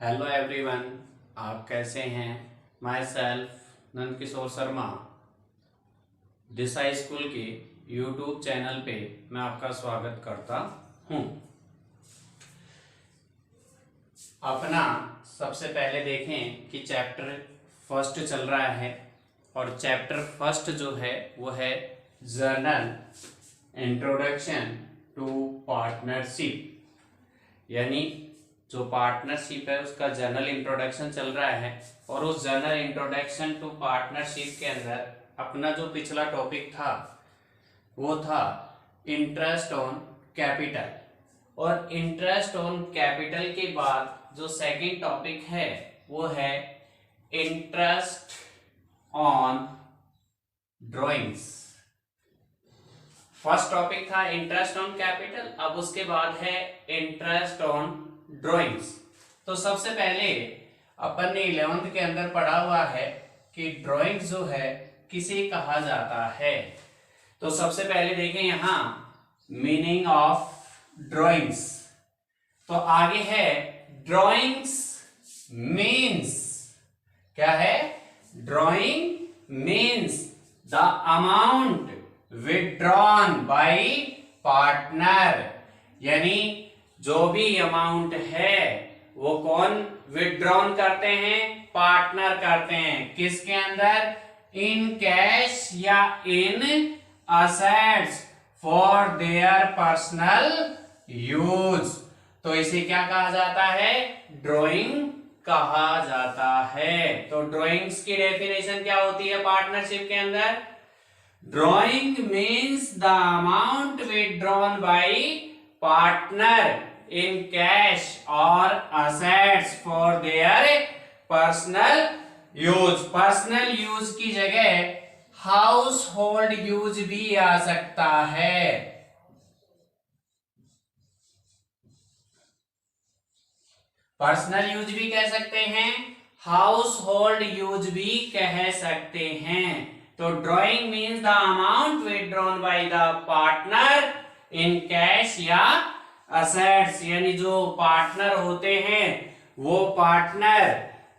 Hello everyone, आप कैसे हैं। Myself Nand Kishore Sharma Disha school के यूट्यूब चैनल पे मैं आपका स्वागत करता हूं। अपना सबसे पहले देखें कि चैप्टर फर्स्ट चल रहा है और चैप्टर फर्स्ट जो है वो है जर्नल इंट्रोडक्शन टू पार्टनरशिप, यानी जो पार्टनरशिप है उसका जर्नल इंट्रोडक्शन चल रहा है। और उस जर्नल इंट्रोडक्शन टू पार्टनरशिप के अंदर अपना जो पिछला टॉपिक था वो था इंटरेस्ट ऑन कैपिटल, और इंटरेस्ट ऑन कैपिटल के बाद जो सेकंड टॉपिक है वो है interest on drawings. First topic था इंटरेस्ट ऑन कैपिटल, अब उसके बाद है इंटरेस्ट ऑन ड्राइंग्स। तो सबसे पहले अपन ने 11th के अंदर पढ़ा हुआ है कि ड्राइंग्स जो है किसे कहा जाता है। तो सबसे पहले देखें यहां मीनिंग ऑफ ड्राइंग्स। तो आगे है ड्राइंग्स मीन्स, क्या है? Drawing means the amount withdrawn bye partner, यानी जो भी अमाउंट है वो कौन विथड्रॉन करते हैं? पार्टनर करते हैं। किसके अंदर? इन कैश या इन assets for their personal use. तो इसे क्या कहा जाता है? ड्राइंग कहा जाता है। तो ड्राइंग्स की डेफिनेशन क्या होती है पार्टनरशिप के अंदर? Drawing means the amount withdrawn bye partner in cash or assets for their personal use। Personal use की जगह हाउस होल्ड यूज भी आ सकता है। पर्सनल यूज भी कह सकते हैं, हाउस होल्ड यूज भी कह सकते हैं। तो drawing means the amount withdrawn by the partner in cash या असेट्स, यानी जो पार्टनर होते हैं वो पार्टनर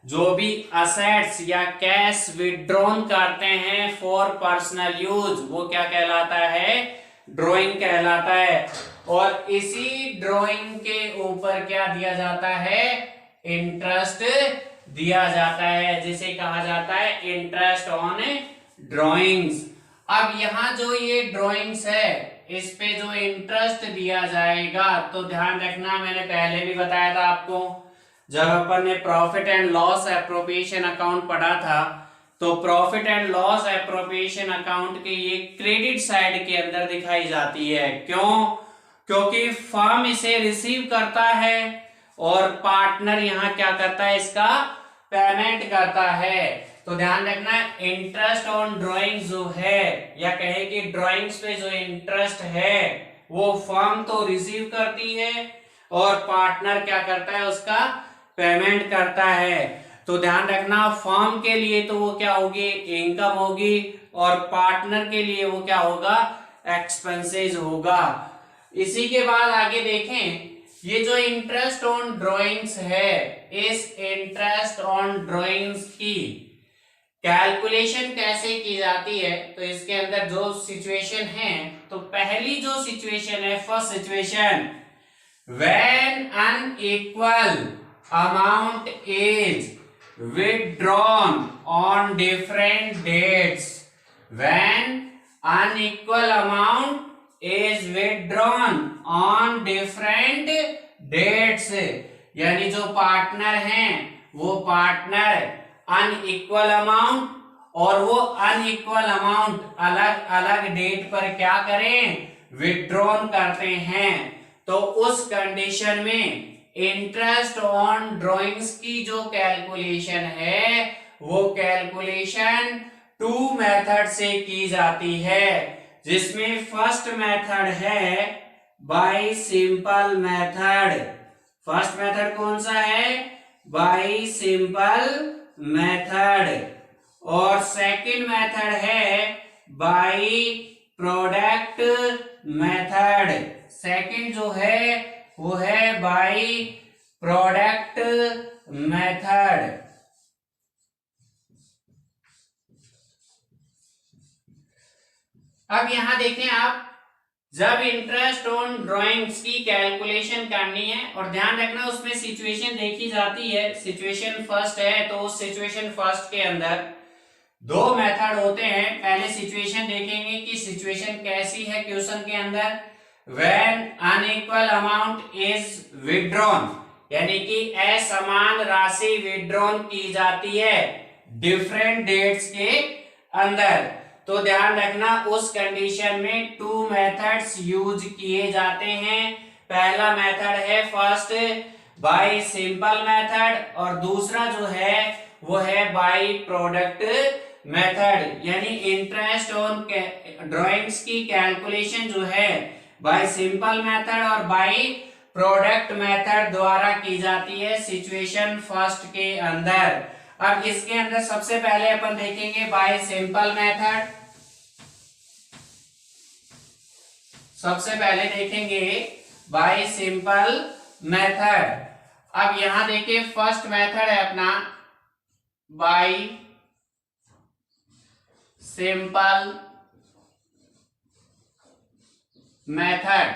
जो भी असेट्स या कैश विथड्रॉन करते हैं फॉर पर्सनल यूज, वो क्या कहलाता है? ड्राइंग कहलाता है। और इसी ड्राइंग के ऊपर क्या दिया जाता है? इंटरेस्ट दिया जाता है, जिसे कहा जाता है इंटरेस्ट ऑन ड्राइंग्स। अब यहां जो ये ड्राइंग्स है इस पे जो इंटरेस्ट दिया जाएगा, तो ध्यान रखना, मैंने पहले भी बताया था आपको जब अपन ने profit and loss appropriation account पढ़ा था, तो profit and loss appropriation account के ये क्रेडिट साइड के अंदर दिखाई जाती है। क्यों? क्योंकि फर्म इसे रिसीव करता है और पार्टनर यहां क्या करता है? इसका पेमेंट करता है। तो ध्यान रखना, इंटरेस्ट ऑन ड्राइंग जो है, या कहे कि ड्राइंग्स पे जो इंटरेस्ट है वो फर्म तो रिसीव करती है और पार्टनर क्या करता है? उसका पेमेंट करता है। तो ध्यान रखना, फर्म के लिए तो वो क्या होगी? इनकम होगी, और पार्टनर के लिए वो क्या होगा? एक्सपेंसेस होगा। इसी के बाद आगे देखें, ये जो इंटरेस्ट ऑन ड्राइंग्स है, इस इंटरेस्ट ऑन ड्राइंग्स की कैलकुलेशन कैसे की जाती है? तो इसके अंदर जो सिचुएशन है, तो पहली जो सिचुएशन है, first situation, when unequal amount is withdrawn on different dates। when unequal amount is withdrawn on different dates, यानी जो पार्टनर हैं वो पार्टनर अनइक्वल अमाउंट और वो अनइक्वल अमाउंट अलग अलग डेट पर क्या करें? विथड्रॉन करते हैं। तो उस कंडीशन में इंटरेस्ट ऑन ड्राइंग्स की जो कैलकुलेशन है वो कैलकुलेशन 2 मेथड से की जाती है, जिसमें फर्स्ट मेथड है bye simple method. First method कौन सा है? Bye simple method. और सेकंड मेथड है बाय प्रोडक्ट मेथड। सेकंड जो है वो है बाय प्रोडक्ट मेथड। अब यहां देखें आप, जब इंटरेस्ट ऑन ड्राइंग्स की कैलकुलेशन करनी है, और ध्यान रखना उसमें सिचुएशन देखी जाती है। सिचुएशन फर्स्ट है तो उस सिचुएशन फर्स्ट के अंदर दो मेथड होते हैं। पहले सिचुएशन देखेंगे कि सिचुएशन कैसी है क्वेश्चन के अंदर। When unequal amount is withdrawn, यानी कि असमान राशि विथड्रॉन की जाती है डिफरेंट डेट्स के अंदर, तो ध्यान रखना उस कंडीशन में टू मेथड्स यूज किए जाते हैं। पहला मेथड है फर्स्ट बाय सिंपल मेथड, और दूसरा जो है वो है बाय प्रोडक्ट मेथड। यानी इंटरेस्ट ऑन ड्राइंग्स की कैलकुलेशन जो है बाय सिंपल मेथड और बाय प्रोडक्ट मेथड द्वारा की जाती है सिचुएशन फर्स्ट के अंदर। अब इसके अंदर सबसे पहले अपन देखेंगे बाय सिंपल मेथड। सबसे पहले देखेंगे बाय सिंपल मेथड। अब यहां देखिए फर्स्ट मेथड है अपना बाय सिंपल मेथड,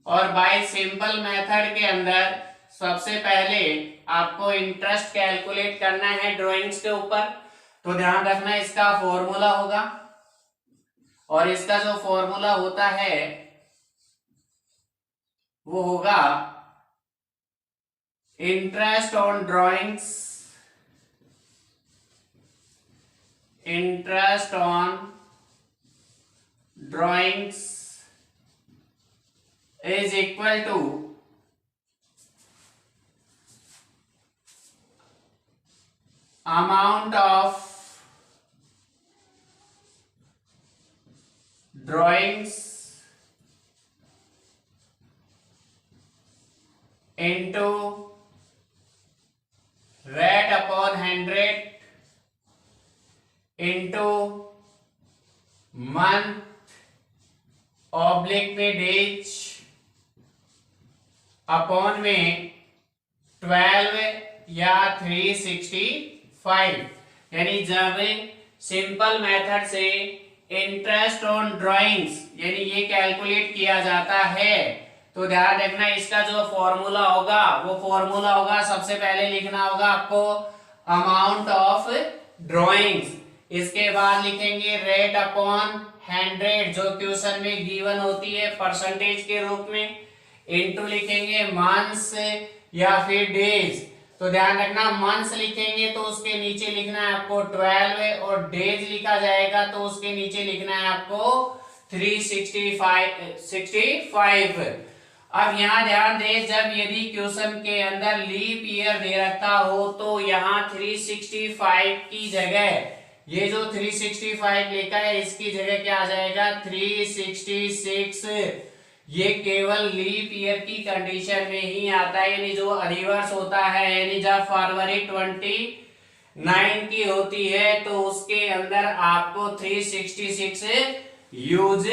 और बाय सिंपल मेथड के अंदर सबसे पहले आपको इंटरेस्ट कैलकुलेट करना है ड्राइंग्स के ऊपर। तो ध्यान रखना इसका फॉर्मूला होगा, और इसका जो फॉर्मूला होता है वो होगा interest on drawings, interest on drawings is equal to amount of drawings into rate upon 100 into month oblique में डेज अपॉन में 12 या 365। यानी जब सिंपल मेथड से इंटरेस्ट ऑन ड्राइंग्स यानी ये कैलकुलेट किया जाता है, तो ध्यान रखना इसका जो फॉर्मूला होगा वो फॉर्मूला होगा, सबसे पहले लिखना होगा आपको अमाउंट ऑफ ड्राइंग्स, इसके बाद लिखेंगे रेट अपॉन 100 जो क्वेश्चन में गिवन होती है परसेंटेज के रूप में, इनटू लिखेंगे मंथ्स या फिर डेज। तो ध्यान रखना मंथ्स लिखेंगे तो उसके नीचे लिखना है आपको 12 और डेज लिखा जाएगा तो उसके नीचे लिखना है आपको 365। अब यहाँ ध्यान दें, जब यदि क्वेश्चन के अंदर लीप ईयर दे रखा हो तो यहाँ 365 की जगह ये जो 365 लिखा है इसकी जगह क्या आ जाएगा 366। ये केवल लीप ईयर की कंडीशन में ही आता है, यानी जो रिवर्स होता है, यानी जब फरवरी 29 की होती है तो उसके अंदर आपको 366 यूज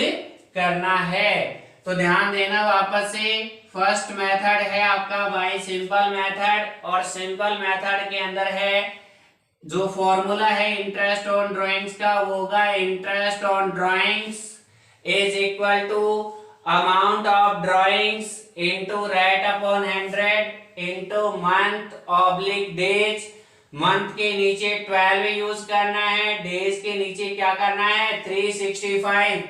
करना है। तो ध्यान देना वापस से, फर्स्ट मेथड है आपका बाय सिंपल मेथड, और सिंपल मेथड के अंदर है जो फॉर्मूला है इंटरेस्ट ऑन ड्राइंग्स का वो होगा interest on drawings is equal to amount of drawings into rate upon 100 into month oblique days. Month के नीचे 12 यूज करना है, डेज के नीचे क्या करना है 365,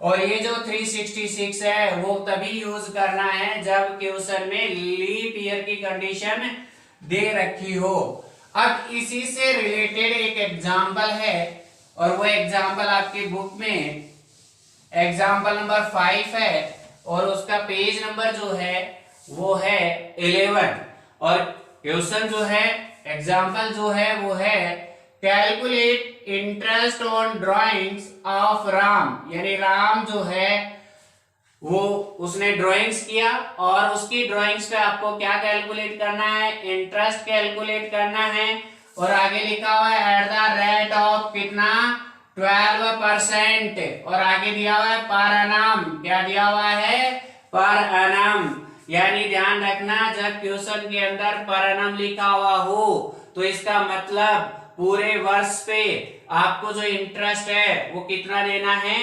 और ये जो 366 है वो तभी यूज करना है जब क्वेश्चन में लीप ईयर की कंडीशन दे रखी हो। अब इसी से रिलेटेड एक एग्जाम्पल है, और वो एग्जाम्पल आपकी बुक में एग्जाम्पल नंबर 5 है, और उसका पेज नंबर जो है वो है 11, और क्वेश्चन जो है एग्जाम्पल जो है वो है calculate interest on drawings of Ram. यानी राम जो है वो उसने ड्राइंग्स किया और उसकी ड्राइंग्स पे आपको क्या कैलकुलेट करना है इंटरेस्ट कैलकुलेट करना है, और आगे लिखा हुआ है एट द रेट ऑफ कितना 12%, और आगे दिया हुआ है पर एनम, क्या दिया हुआ है पर एनम। यानी ध्यान रखना जब क्वेश्चन के अंदर पर एनम लिखा हुआ हो तो इसका मतलब पूरे वर्ष पे आपको जो इंटरेस्ट है वो कितना देना है,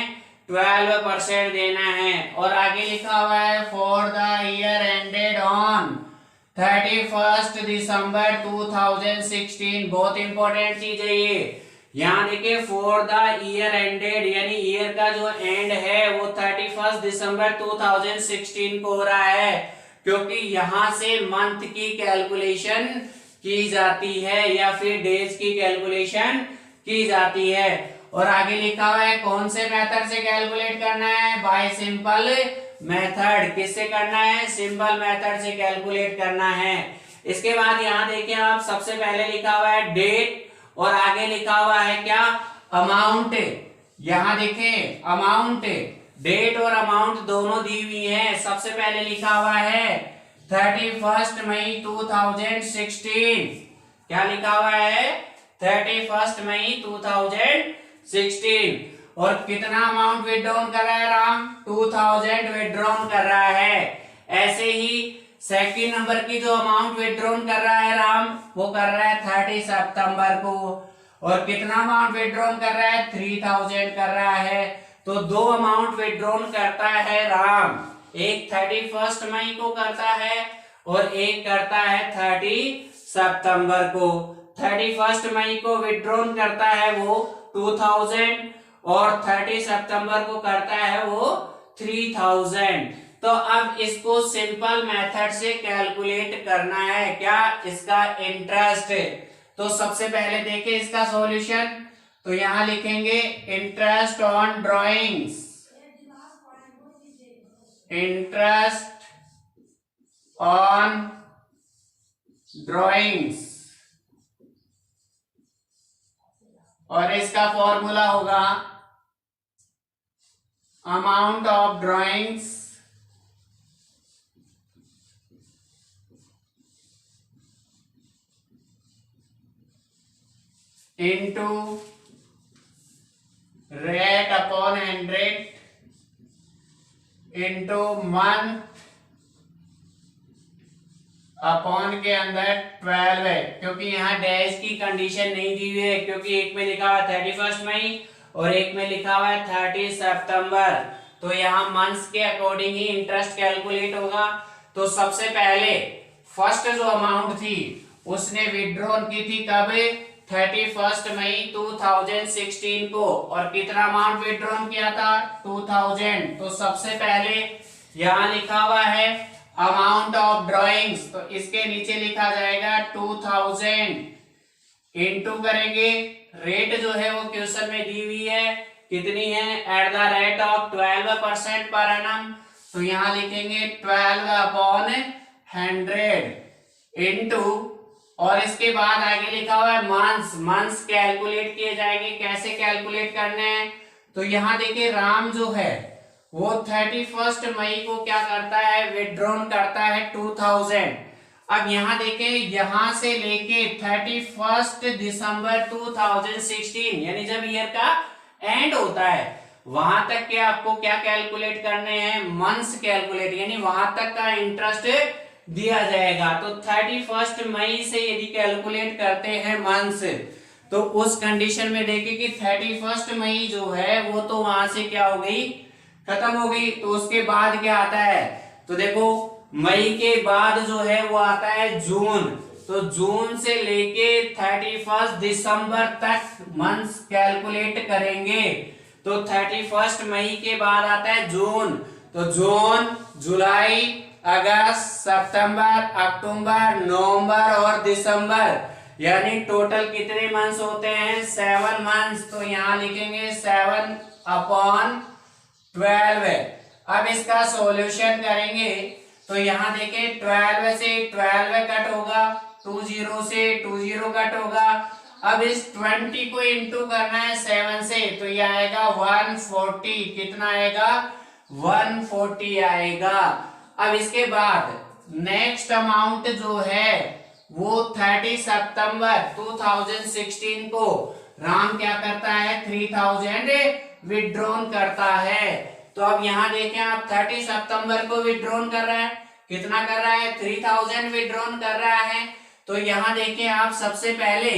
12% देना है। और आगे लिखा हुआ है for the year ended on 31 दिसंबर 2016। बहुत इंपॉर्टेंट चीज है ये। यहाँ देखिए फॉर द ईयर एंडेड यानी ईयर का जो एंड है वो 31 दिसंबर 2016 को हो रहा है, क्योंकि यहाँ से मंथ की कैलकुलेशन की जाती है या फिर डेज की कैलकुलेशन की जाती है। और आगे लिखा हुआ है कौन से मेथड से कैलकुलेट करना है, बाय सिंपल मेथड। किससे करना है, सिंपल मेथड से कैलकुलेट करना है। इसके बाद यहाँ देखिए आप सबसे पहले लिखा हुआ है डेट और आगे लिखा हुआ है क्या, अमाउंट। यहाँ देखें अमाउंट, डेट और अमाउंट दोनों दी हुई है। सबसे पहले लिखा हुआ है 31 मई 2016। क्या लिखा हुआ है, 31 मई 2016। और कितना अमाउंट विड्रॉन कर रहा है राम, 2000 विड्रॉन कर रहा है। ऐसे ही सेकंड नंबर की जो अमाउंट विड्रॉन कर रहा है राम वो कर रहा है 30 सितंबर को। और कितना अमाउंट विड्रॉन कर रहा है, 3000 कर रहा है। तो दो अमाउंट विड्रॉन करता है राम, एक 31 मई को करता है और एक करता है 30 सितंबर को। 31 मई को विड्रॉन करता है वो 2000 और 30 सितंबर को करता है वो 3000। तो अब इसको सिंपल मेथड से कैलकुलेट करना है, क्या, इसका इंटरेस्ट। तो सबसे पहले देखें इसका सॉल्यूशन। तो यहां लिखेंगे interest on drawings, interest on drawings, और इसका फॉर्मूला होगा amount of drawings into rate upon 100 into month upon के अंदर 12 है, क्योंकि यहाँ डैश की कंडीशन नहीं दी हुई है, क्योंकि एक में लिखा हुआ 31 मई और एक में लिखा हुआ है 30 सितंबर। तो यहाँ मंथ्स के अकॉर्डिंग ही इंटरेस्ट कैलकुलेट होगा। तो सबसे पहले फर्स्ट जो अमाउंट थी उसने विड्रॉन की थी कब, 31 मई 2016 को। और कितना अमाउंट विड्रॉन किया था, 2000। तो सबसे पहले यहाँ लिखा हुआ है अमाउंट ऑफ ड्राइंग्स, तो इसके नीचे लिखा जाएगा 2000 इंटू करेंगे रेट जो है वो क्वेश्चन में दी हुई है कितनी है, at the rate of 12% per annum. तो यहाँ लिखेंगे 12 अपॉन 100 इंटू, और इसके बाद आगे लिखा हुआ है मंथ्स। मंथ्स कैलकुलेट किए जाएंगे, कैसे कैलकुलेट करने हैं। तो यहाँ देखिए राम जो है वो 31 मई को क्या करता है, विड्रॉन करता है 2000। अब यहाँ देखें यहां से लेके 31 दिसंबर 2016 यानी जब ईयर का एंड होता है वहां तक के आपको क्या कैलकुलेट करने हैं, मंथ्स कैलकुलेट, यानी वहां तक का इंटरेस्ट दिया जाएगा। तो 31 मई से यदि कैलकुलेट करते हैं मंथ्स, तो उस कंडीशन में देखिए कि 31 मई जो है वो तो वहां से क्या हो गई, खत्म हो गई। तो उसके बाद क्या आता है, तो देखो मई के बाद जो है वो आता है जून। तो जून से लेके 31 दिसंबर तक मंथ्स कैलकुलेट करेंगे। तो 31 मई के बाद आता है जून। तो जून, जुलाई, अगस्त, सितंबर, अक्टूबर, नवंबर और दिसंबर, यानी टोटल कितने मंथ्स होते हैं, 7 मंथ्स। तो यहाँ लिखेंगे 7 अपॉन 12। अब इसका सॉल्यूशन करेंगे तो यहाँ देखें 12 से 12 कट होगा, 20 से 20 कट होगा। अब इस 20 को इंटू करना है 7 से, तो ये आएगा 140। कितना आएगा, 140 आएगा। अब इसके बाद नेक्स्ट अमाउंट जो है वो 30 सितंबर 2016 को राम क्या करता है, 3000 विड्रॉन करता है। तो अब यहाँ देखें आप 30 सितंबर को विड्रॉन कर रहा है, कितना कर रहा है, 3000 विड्रॉन कर रहा है। तो यहां देखिए आप, सबसे पहले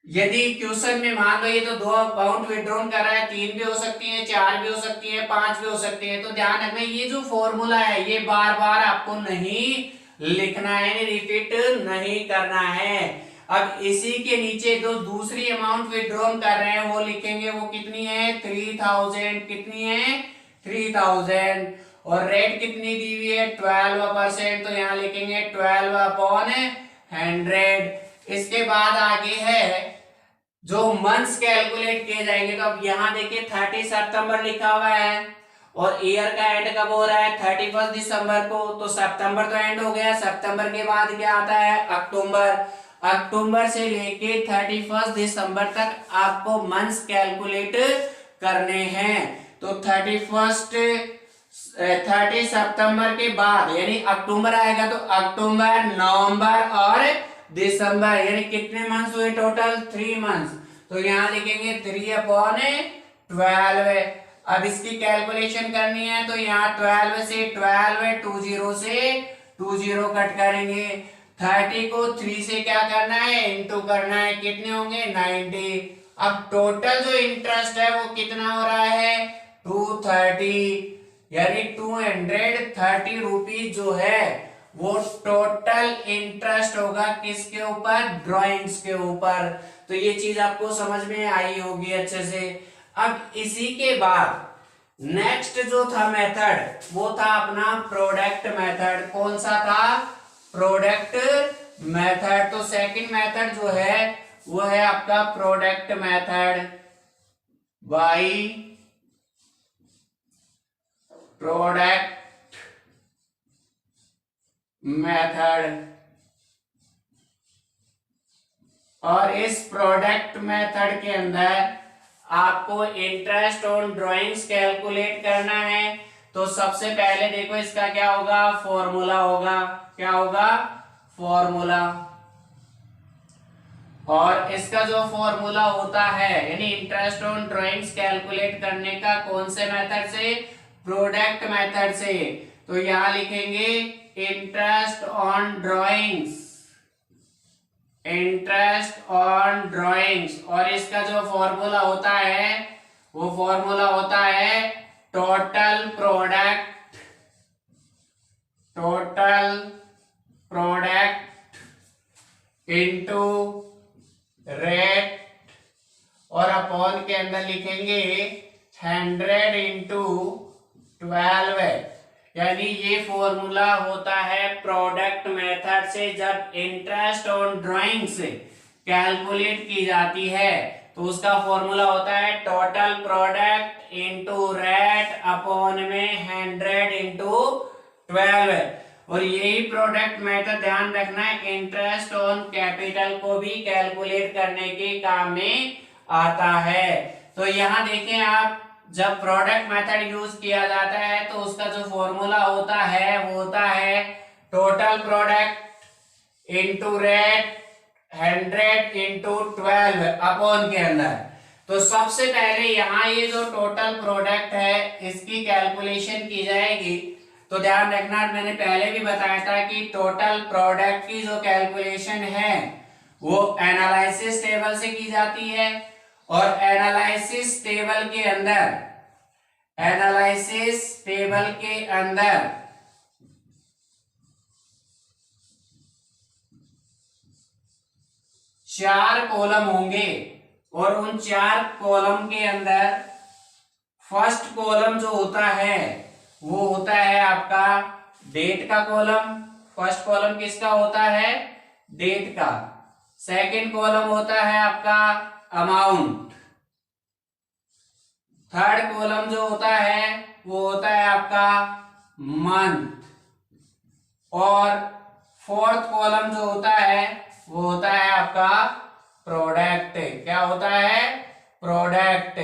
यदि क्वेश्चन में मान लो ये तो 2 अमाउंट विड्रॉन कर रहा है, 3 भी हो सकती है, 4 भी हो सकती है, 5 भी हो सकती है। तो ध्यान रखना ये जो फॉर्मूला है ये बार बार आपको नहीं लिखना है, रिपीट नहीं करना है। अब इसी के नीचे जो दूसरी अमाउंट विड्रॉन कर रहे हैं वो लिखेंगे, वो कितनी है, 3000, कितनी है, 3000, और रेट कितनी दी हुई है, 12%, तो यहाँ लिखेंगे 12/100। इसके बाद आगे है जो मंथ्स कैलकुलेट किए जाएंगे। तो अब यहाँ देखिए 30 सितंबर लिखा हुआ है और ईयर का एंड कब हो रहा है, 31 दिसंबर को। तो सितंबर तो एंड हो गया, सितंबर के बाद क्या आता है, अक्टूबर। अक्टूबर से लेके 31 दिसंबर तक आपको मंथ्स कैलकुलेट करने हैं। तो 30 सितंबर के बाद यानी अक्टूबर आएगा, तो अक्टूबर, नवंबर और दिसंबर, यानी कितने मंथ्स हुए टोटल, 3 मंथ्स। तो यहाँ लिखेंगे 3/12। अब इसकी कैलकुलेशन करनी है, तो यहाँ 12 से 20 से 20 कट करेंगे। 30 को 3 से क्या करना है, इंटू करना है, कितने होंगे, 90। अब टोटल जो इंटरेस्ट है वो कितना हो रहा है, 230, यानी 230 रुपीज जो है वो टोटल इंटरेस्ट होगा किसके ऊपर, ड्राइंग्स के ऊपर। तो ये चीज आपको समझ में आई होगी अच्छे से। अब इसी के बाद नेक्स्ट जो था मेथड वो था अपना प्रोडक्ट मेथड। कौन सा था, प्रोडक्ट मेथड। तो सेकंड मेथड जो है वो है आपका product method, by product method. और इस प्रोडक्ट मेथड के अंदर आपको इंटरेस्ट ऑन ड्राइंग्स कैलकुलेट करना है। तो सबसे पहले देखो इसका क्या होगा, फॉर्मूला होगा, क्या होगा, फॉर्मूला। और इसका जो फॉर्मूला होता है यानी इंटरेस्ट ऑन ड्राइंग्स कैलकुलेट करने का कौन से मेथड से, प्रोडक्ट मेथड से। तो यहां लिखेंगे interest on drawings, interest on drawings. और इसका जो फॉर्मूला होता है वो फॉर्मूला होता है total product, total product into rate, और अपॉन के अंदर लिखेंगे 100 इंटू 12। यानी ये फॉर्मूला होता है प्रोडक्ट मेथड से जब इंटरेस्ट ऑन ड्राइंग्स कैलकुलेट की जाती है। तो उसका फॉर्मूला होता है total product into rate upon में 100 इंटू 12। और यही प्रोडक्ट मेथड ध्यान रखना है इंटरेस्ट ऑन कैपिटल को भी कैलकुलेट करने के काम में आता है। तो यहाँ देखें आप, जब प्रोडक्ट मेथड यूज किया जाता है तो उसका जो फॉर्मूला होता है वो होता है total product into rate 100 into 12 upon के अंदर। तो सबसे पहले यहाँ ये जो टोटल प्रोडक्ट है इसकी कैलकुलेशन की जाएगी। तो ध्यान रखना, मैंने पहले भी बताया था कि टोटल प्रोडक्ट की जो कैलकुलेशन है वो एनालिसिस टेबल से की जाती है। और एनालिसिस टेबल के अंदर, एनालिसिस टेबल के अंदर चार कॉलम होंगे और उन 4 कॉलम के अंदर फर्स्ट कॉलम जो होता है वो होता है आपका डेट का कॉलम। फर्स्ट कॉलम किसका होता है, डेट का। सेकंड कॉलम होता है आपका अमाउंट। थर्ड कॉलम जो होता है वो होता है आपका मंथ। और फोर्थ कॉलम जो होता है वो होता है आपका प्रोडक्ट। क्या होता है, प्रोडक्ट।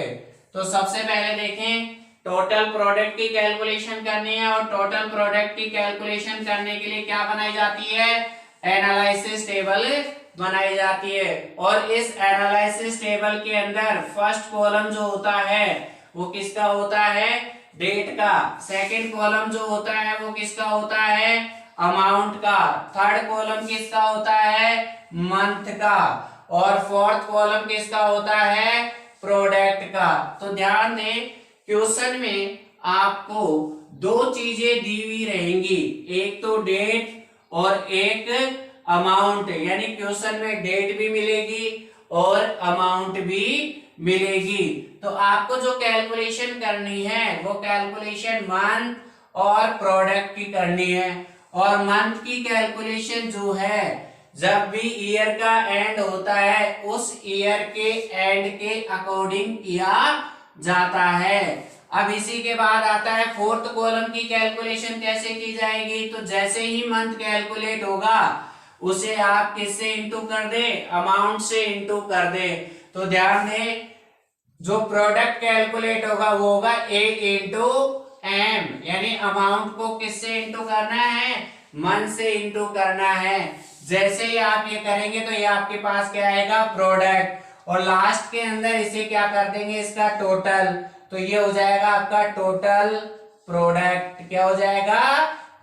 तो सबसे पहले देखें, टोटल प्रोडक्ट की कैलकुलेशन करनी है और टोटल प्रोडक्ट की कैलकुलेशन करने के लिए क्या बनाई जाती है, एनालिसिस टेबल बनाई जाती है। और इस एनालिसिस टेबल के अंदर फर्स्ट कॉलम जो होता है वो किसका होता है, डेट का, सेकंड कॉलम जो होता है वो किसका होता है, अमाउंट का, थर्ड कॉलम किसका होता है, मंथ का, और फोर्थ कॉलम किसका होता है, प्रोडक्ट का। तो ध्यान दें, क्वेश्चन में आपको दो चीजें दी हुई रहेंगी, एक तो डेट और एक अमाउंट, यानी क्वेश्चन में डेट भी मिलेगी और अमाउंट भी मिलेगी। तो आपको जो कैलकुलेशन करनी है वो कैलकुलेशन मंथ और प्रोडक्ट की करनी है। और मंथ की कैलकुलेशन जो है, जब भी ईयर का एंड होता है उस ईयर के एंड के अकॉर्डिंग किया जाता है। अब इसी के बाद आता है फोर्थ कॉलम की कैलकुलेशन कैसे की जाएगी। तो जैसे ही मंथ कैलकुलेट होगा उसे आप किससे इंटू कर दे, अमाउंट से इंटू कर दे। तो ध्यान दें, जो प्रोडक्ट कैलकुलेट होगा वो होगा ए इंटू एम, यानी अमाउंट को किससे इंटू करना है, मन से इंटू करना है। जैसे ही आप ये करेंगे तो ये आपके पास क्या आएगा, प्रोडक्ट, और लास्ट के अंदर इसे क्या कर देंगे, इसका टोटल। तो ये हो जाएगा आपका टोटल प्रोडक्ट, क्या हो जाएगा,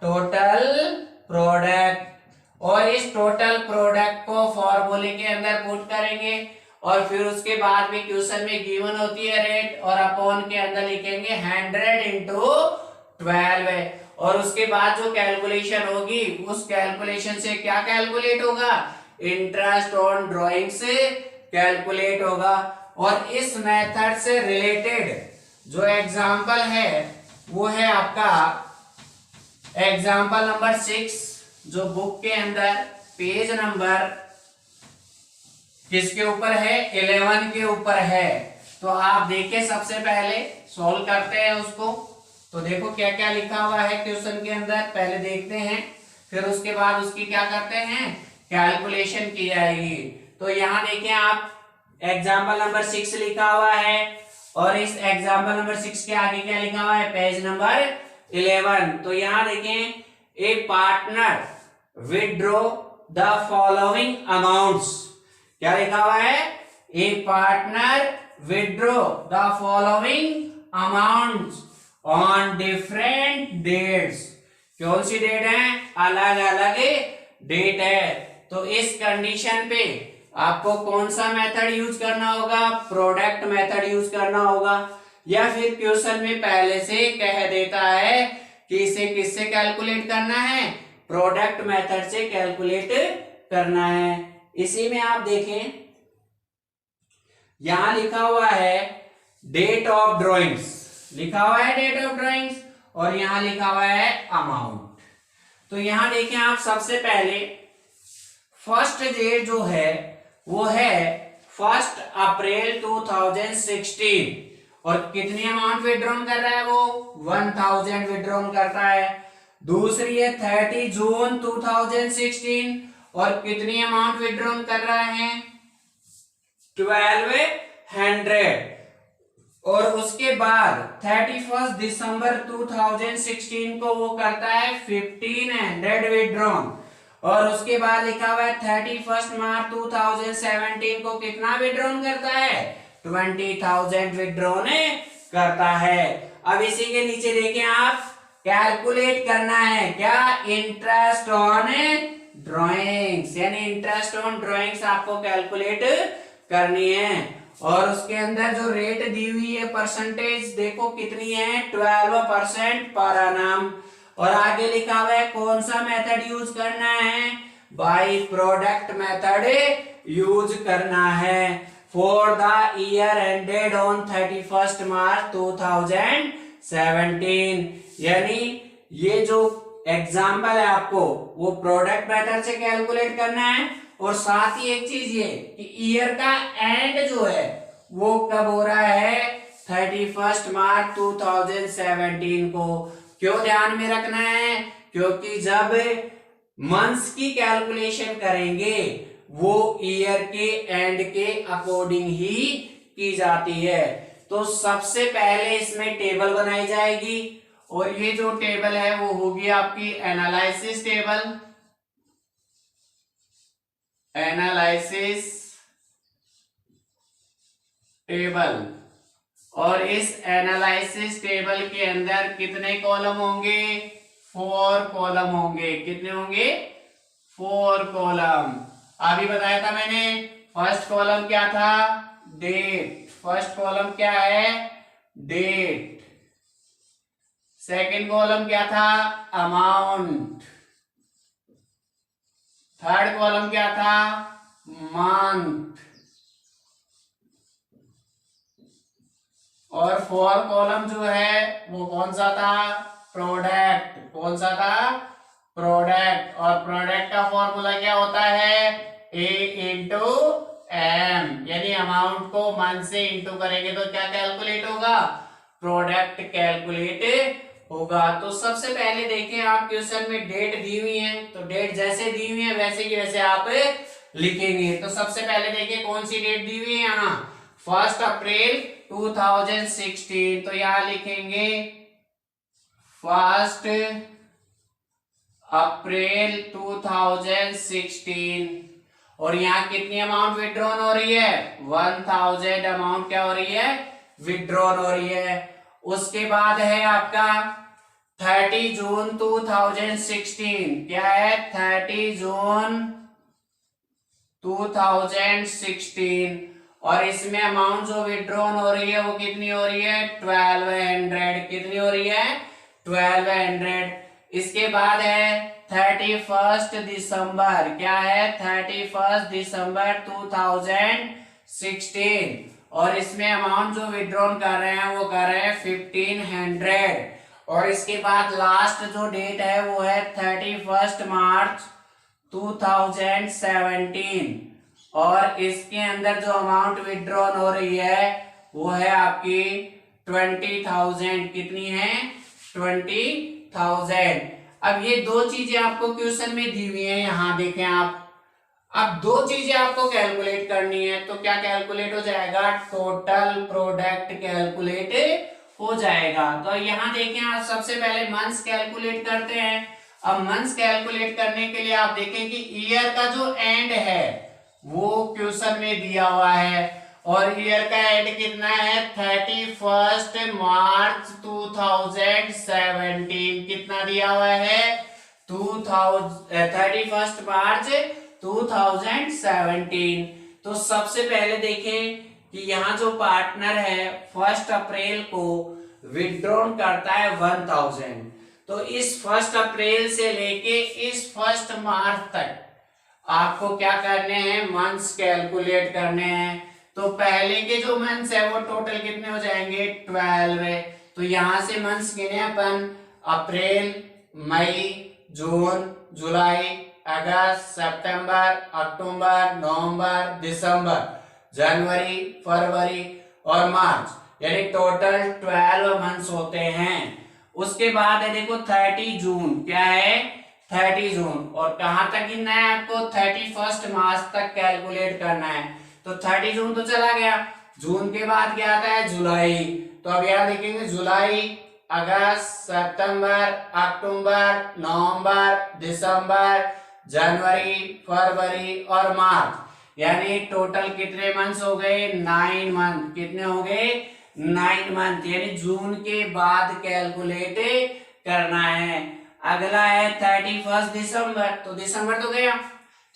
टोटल प्रोडक्ट। और इस टोटल प्रोडक्ट को फॉर्मूले के अंदर पुट करेंगे और फिर उसके बाद में क्वेश्चन में गिवन होती है रेट, और अपॉन के अंदर लिखेंगे 100 इंटू 12, और उसके बाद जो कैलकुलेशन होगी उस कैलकुलेशन से क्या कैलकुलेट होगा, इंटरेस्ट ऑन ड्राइंग से कैलकुलेट होगा। और इस मेथड से रिलेटेड जो एग्जांपल है वो है आपका एग्जांपल नंबर 6, जो बुक के अंदर पेज नंबर किसके ऊपर है, 11 के ऊपर है। तो आप देखिए, सबसे पहले सॉल्व करते हैं उसको। तो देखो क्या क्या लिखा हुआ है क्वेश्चन के अंदर, पहले देखते हैं, फिर उसके बाद उसकी क्या करते हैं, कैलकुलेशन की जाएगी। तो यहाँ देखिए आप, एग्जाम्पल नंबर 6 लिखा हुआ है, और इस एग्जाम्पल नंबर 6 के आगे क्या लिखा हुआ है, पेज नंबर 11। तो यहाँ देखें, a partner withdraw the following amounts, क्या लिखा हुआ है, a partner withdraw the following amounts on different dates. कौन सी डेट है, अलग अलग डेट है। तो इस कंडीशन पे आपको कौन सा मेथड यूज करना होगा, प्रोडक्ट मेथड यूज करना होगा, या फिर क्वेश्चन में पहले से कह देता है कि इसे किससे कैलकुलेट करना है, प्रोडक्ट मेथड से कैलकुलेट करना है। इसी में आप देखें, यहां लिखा हुआ है डेट ऑफ ड्राइंग्स, लिखा हुआ है डेट ऑफ ड्राइंग्स, और यहां लिखा हुआ है अमाउंट। तो यहां देखें आप, सबसे पहले फर्स्ट डेट जो है वो है 1 अप्रैल 2016, और कितनी अमाउंट विड्रॉन कर रहा है वो, 1000 विड्रॉन करता है। दूसरी है 30 जून 2016, और कितनी अमाउंट विड्रॉन कर रहा है, 1200। और उसके बाद 31 दिसंबर 2016 को वो करता है 1500 विड्रॉन, और उसके बाद लिखा हुआ है 31 मार्च 2017 को कितना विड्रॉन करता है, 20,000 विड्रॉन करता है। अब इसी के नीचे देखें आप, कैलकुलेट करना है क्या, इंटरेस्ट ऑन ड्राइंग्स, यानी इंटरेस्ट ऑन ड्राइंग्स आपको कैलकुलेट करनी है। और उसके अंदर जो रेट दी हुई है परसेंटेज देखो कितनी है, 12% पर annum। और आगे लिखा हुआ है कौन सा मेथड यूज करना है, बाय प्रोडक्ट मेथड यूज करना है for the year ended on 31 मार्च 2017। यानी ये जो एग्जाम्पल है आपको वो प्रोडक्ट मेथड से कैलकुलेट करना है, और साथ ही एक चीज ये कि ईयर का एंड जो है वो कब हो रहा है, 31 मार्च 2017 को। क्यों ध्यान में रखना है, क्योंकि जब मंथ्स की कैलकुलेशन करेंगे वो ईयर के एंड के अकॉर्डिंग ही की जाती है। तो सबसे पहले इसमें टेबल बनाई जाएगी, और ये जो टेबल है वो होगी आपकी एनालिसिस टेबल, एनालिसिस टेबल। और इस एनालिसिस टेबल के अंदर कितने कॉलम होंगे? 4 कॉलम होंगे। कितने होंगे? 4 कॉलम। अभी बताया था मैंने। फर्स्ट कॉलम क्या था? डेट। फर्स्ट कॉलम क्या है? डेट। सेकंड कॉलम क्या था? अमाउंट। थर्ड कॉलम क्या था? मंथ। और फोर्थ कॉलम जो है वो कौन सा था? प्रोडक्ट। कौन सा था? प्रोडक्ट। और प्रोडक्ट का फॉर्मूला क्या होता है? ए इंटू एम। यानी अमाउंट को मंथ से इंटू करेंगे तो क्या कैलकुलेट होगा? प्रोडक्ट कैलकुलेट होगा। तो सबसे पहले देखें, आप क्वेश्चन में डेट दी हुई है, तो डेट जैसे दी हुई है वैसे की वैसे आप लिखेंगे। तो सबसे पहले देखिए कौन सी डेट दी हुई है यहाँ? 1 अप्रैल 2016। तो यहां लिखेंगे 1 अप्रैल 2016। और यहाँ कितनी अमाउंट विड्रॉन हो रही है? 1000 अमाउंट क्या हो रही है? विड्रॉन हो रही है। उसके बाद है आपका 30 जून 2016। क्या है? 30 जून 2016। और इसमें अमाउंट जो विड्रॉन हो रही है वो कितनी हो रही है? 1200। कितनी हो रही है? 1200। इसके बाद है 31 दिसंबर। क्या है? 31 दिसंबर 2016। और इसमें अमाउंट जो विड्रॉन कर रहे हैं वो कर रहे हैं 1500। और इसके बाद लास्ट जो डेट है वो है 31 मार्च 2017। और इसके अंदर जो अमाउंट विड्रॉन हो रही है वो है आपकी 20,000। कितनी है? 20,000। अब ये दो चीजें आपको क्वेश्चन में दी हुई है, यहां देखें आप। अब दो चीजें आपको कैलकुलेट करनी है, तो क्या कैलकुलेट हो जाएगा? टोटल प्रोडक्ट कैलकुलेट हो जाएगा। तो यहां देखें आप, सबसे पहले मंथ्स कैलकुलेट करते हैं। अब मंथ्स कैलकुलेट करने के लिए आप देखें कि ईयर का जो एंड है वो क्वेश्चन में दिया हुआ है। और ईयर का एंड कितना है? 31 मार्च 2017। कितना दिया हुआ है? 31 मार्च 2017। तो सबसे पहले देखें कि यहाँ जो पार्टनर है 1 अप्रैल को विड्रॉन करता है 1000। तो इस 1 अप्रैल से लेके इस 1 मार्च तक आपको क्या करने हैं? मंथ्स कैलकुलेट करने हैं। तो पहले के जो मंथ्स है वो टोटल कितने हो जाएंगे? 12। तो यहां से मंथ्स गिने अपन, अप्रैल, मई, जून, जुलाई, अगस्त, सितंबर, अक्टूबर, नवंबर, दिसंबर, जनवरी, फरवरी और मार्च। यानी टोटल 12 मंथ्स होते हैं। उसके बाद है देखो 30 जून। क्या है? 30 जून। और कहां तक गिनना है आपको? 31 मार्च तक कैलकुलेट करना है। तो 30 जून तो चला गया। जून के बाद क्या आता है? जुलाई। तो अब यहां देखेंगे जुलाई, अगस्त, सितंबर, अक्टूबर, नवंबर, दिसंबर, जनवरी, फरवरी और मार्च। यानी टोटल कितने मंथ्स हो गए? 9 मंथ। कितने हो गए? 9 मंथ। यानी जून के बाद कैलकुलेट करना है। अगला है 31 दिसंबर। तो दिसंबर तो गया।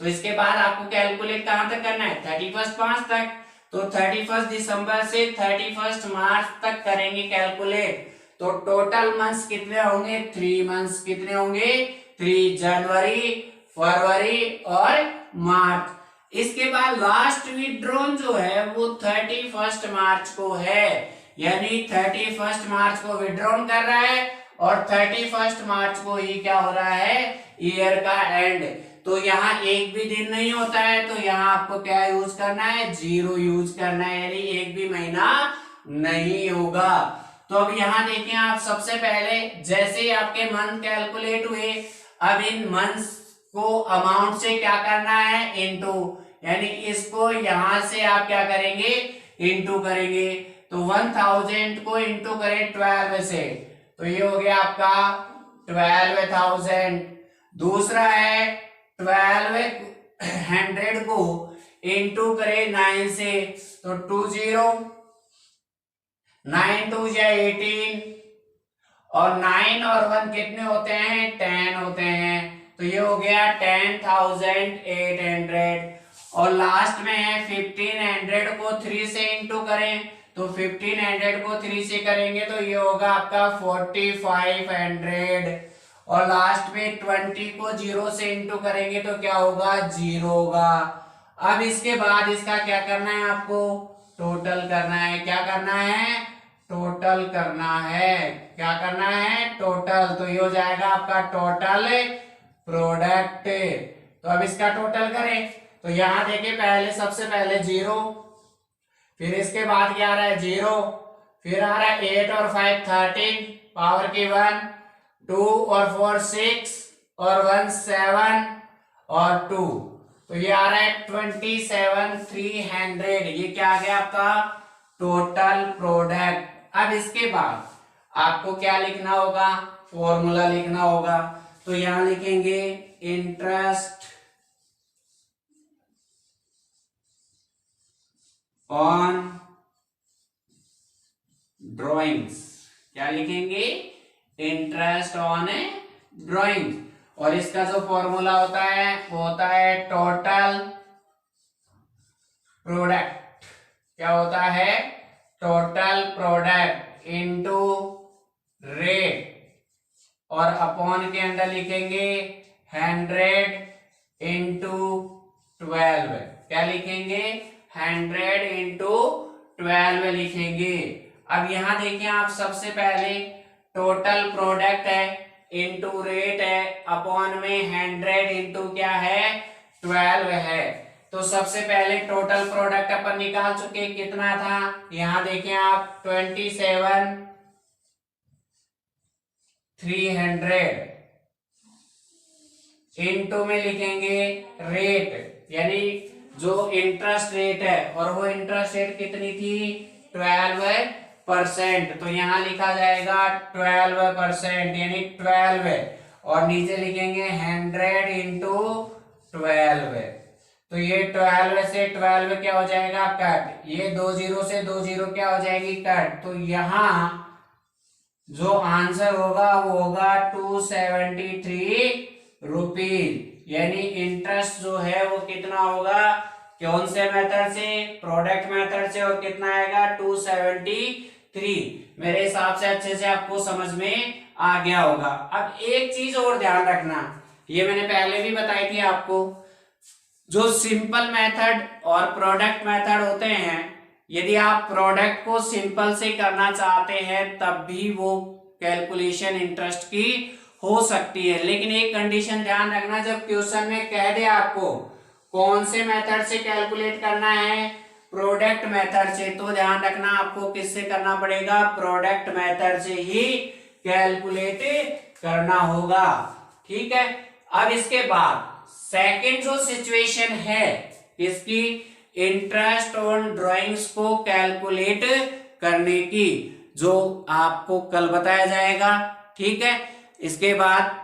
तो इसके बाद आपको कैलकुलेट कहां तक करना है? 31 मार्च तक। तो 31 दिसंबर से 31 मार्च तक करेंगे कैलकुलेट। तो टोटल मंथ्स कितने होंगे? 3 मंथ्स। कितने होंगे? 3। जनवरी, फरवरी और मार्च। इसके बाद लास्ट विड्रॉन जो है वो 31 मार्च को है। यानी 31 मार्च को विड्रॉन कर रहा है और 31 मार्च को ही क्या हो रहा है? ईयर का एंड। तो यहाँ एक भी दिन नहीं होता है, तो यहाँ आपको क्या यूज करना है? 0 यूज करना है। यानी एक भी महीना नहीं होगा। तो अब यहाँ देखें आप, सबसे पहले जैसे ही आपके मंथ कैलकुलेट हुए, अब इन मंथ्स को अमाउंट से क्या करना है? इनटू। यानी इसको यहां से आप क्या करेंगे? इनटू करेंगे। तो 1000 को इनटू करें 12 से, तो ये हो गया आपका 12,000। दूसरा है 1200 को इनटू करें 9 से, तो 20। 9 2 या 18, और 9 और 1 कितने होते हैं, 10 होते हैं, तो ये हो गया 10,800। और लास्ट में है 1500 को 3 से इंटू करें, तो 1500 को 3 से करेंगे तो ये होगा आपका 4500। और लास्ट में 20 को 0 से इंटू करेंगे तो क्या होगा, 0 होगा। अब इसके बाद इसका क्या करना है, आपको टोटल करना है। क्या करना है, टोटल करना है। क्या करना है, टोटल। तो ये हो जाएगा आपका टोटल प्रोडक्ट। तो अब इसका टोटल करें, तो यहां देखिए पहले सबसे पहले 0, फिर इसके बाद क्या आ रहा है 0, फिर आ रहा है 8 और 5 13 पावर की 1, 2 और 4 6 और 1 7 और 2, तो ये आ रहा है 27,300। ये क्या आ गया आपका टोटल प्रोडक्ट। अब इसके बाद आपको क्या लिखना होगा, फॉर्मूला लिखना होगा। तो यहां लिखेंगे इंटरेस्ट ऑन ड्रॉइंग्स। क्या लिखेंगे, इंटरेस्ट ऑन ड्रॉइंग्स। और इसका जो फॉर्मूला होता है वो होता है टोटल प्रोडक्ट। क्या होता है, टोटल प्रोडक्ट इनटू रेट, और अपॉन के अंदर लिखेंगे 100 इंटू 12। क्या लिखेंगे, 100 इंटू 12 लिखेंगे। अब यहां देखिए आप, सबसे पहले टोटल प्रोडक्ट है, इंटू रेट है, अपॉन में 100 इंटू क्या है 12 है। तो सबसे पहले टोटल प्रोडक्ट अपन निकाल चुके, कितना था, यहां देखिए आप 27,300 इंटू में लिखेंगे रेट, यानी जो इंटरेस्ट रेट है, और वो इंटरेस्ट रेट कितनी थी 12%। तो यहां लिखा जाएगा 12%, यानी 12, और नीचे लिखेंगे 100 इंटू 12। तो ये 12 से 12 क्या हो जाएगा कट, ये 20 से 20 क्या हो जाएगी कट। तो यहां जो आंसर होगा वो होगा 273 रुपीज। यानी इंटरेस्ट जो है वो कितना होगा, कौन से मेथड से, प्रोडक्ट मेथड से, और कितना आएगा 273। मेरे हिसाब से अच्छे से आपको समझ में आ गया होगा। अब एक चीज और ध्यान रखना, ये मैंने पहले भी बताई थी आपको, जो सिंपल मेथड और प्रोडक्ट मेथड होते हैं, यदि आप प्रोडक्ट को सिंपल से करना चाहते हैं तब भी वो कैलकुलेशन इंटरेस्ट की हो सकती है। लेकिन एक कंडीशन ध्यान रखना, जब क्वेश्चन में कह दे आपको कौन से मेथड से कैलकुलेट करना है, प्रोडक्ट मेथड से, तो ध्यान रखना आपको किससे करना पड़ेगा, प्रोडक्ट मेथड से ही कैलकुलेट करना होगा। ठीक है। अब इसके बाद सेकंड जो सिचुएशन है इसकी, इंटरेस्ट ऑन ड्राइंग्स को कैलकुलेट करने की, जो आपको कल बताया जाएगा। ठीक है। इसके बाद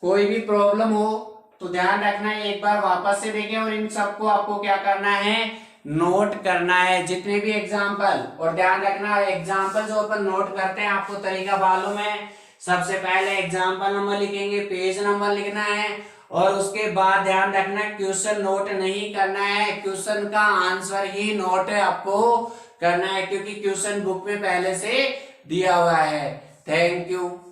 कोई भी प्रॉब्लम हो तो ध्यान रखना है, एक बार वापस से देखें, और इन सबको आपको क्या करना है, नोट करना है, जितने भी एग्जाम्पल। और ध्यान रखना एग्जाम्पल जो अपन नोट करते हैं, आपको तरीका मालूम है। सबसे पहले एग्जाम्पल नंबर लिखेंगे, पेज नंबर लिखना है, और उसके बाद ध्यान रखना क्वेश्चन नोट नहीं करना है, क्वेश्चन का आंसर ही नोट आपको करना है, क्योंकि क्वेश्चन बुक में पहले से दिया हुआ है। Thank you.